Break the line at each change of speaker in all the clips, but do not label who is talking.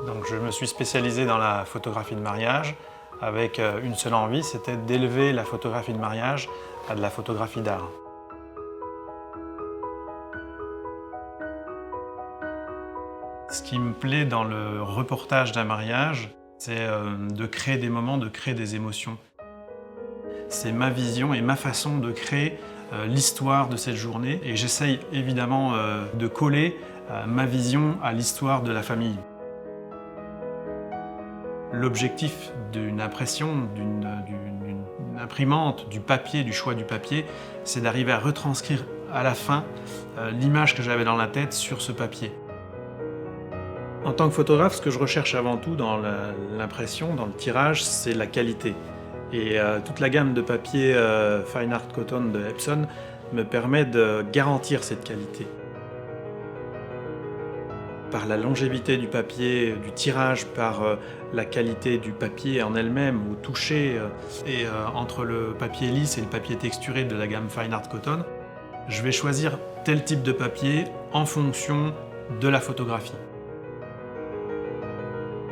Donc je me suis spécialisé dans la photographie de mariage avec une seule envie, c'était d'élever la photographie de mariage à de la photographie d'art. Ce qui me plaît dans le reportage d'un mariage, c'est de créer des moments, de créer des émotions. C'est ma vision et ma façon de créer l'histoire de cette journée et j'essaye évidemment de coller ma vision à l'histoire de la famille. L'objectif d'une impression, d'une imprimante, du papier, du choix du papier, c'est d'arriver à retranscrire à la fin l'image que j'avais dans la tête sur ce papier. En tant que photographe, ce que je recherche avant tout dans l'impression, dans le tirage, c'est la qualité. Et toute la gamme de papier Fine Art Cotton de Epson me permet de garantir cette qualité. Par la longévité du papier, du tirage, par la qualité du papier en elle-même, au toucher, et entre le papier lisse et le papier texturé de la gamme Fine Art Cotton, je vais choisir tel type de papier en fonction de la photographie.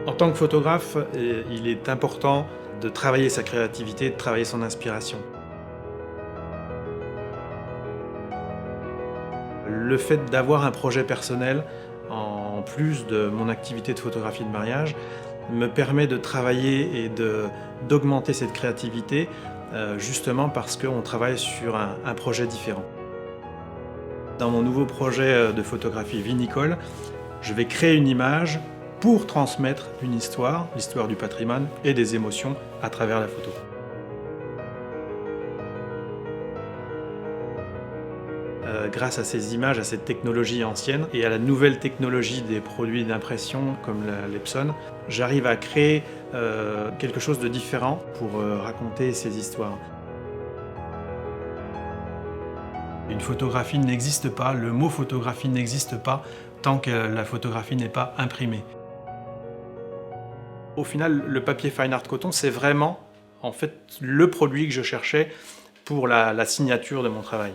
En tant que photographe, il est important de travailler sa créativité, de travailler son inspiration. Le fait d'avoir un projet personnel, en plus de mon activité de photographie de mariage, me permet de travailler et d'augmenter cette créativité, justement parce qu'on travaille sur un projet différent. Dans mon nouveau projet de photographie vinicole, je vais créer une image pour transmettre une histoire, l'histoire du patrimoine et des émotions à travers la photo. Grâce à ces images, à cette technologie ancienne et à la nouvelle technologie des produits d'impression comme l'Epson, j'arrive à créer quelque chose de différent pour raconter ces histoires. Une photographie n'existe pas, le mot photographie n'existe pas tant que la photographie n'est pas imprimée. Au final, le papier Fine Art Cotton, c'est vraiment en fait le produit que je cherchais pour la signature de mon travail.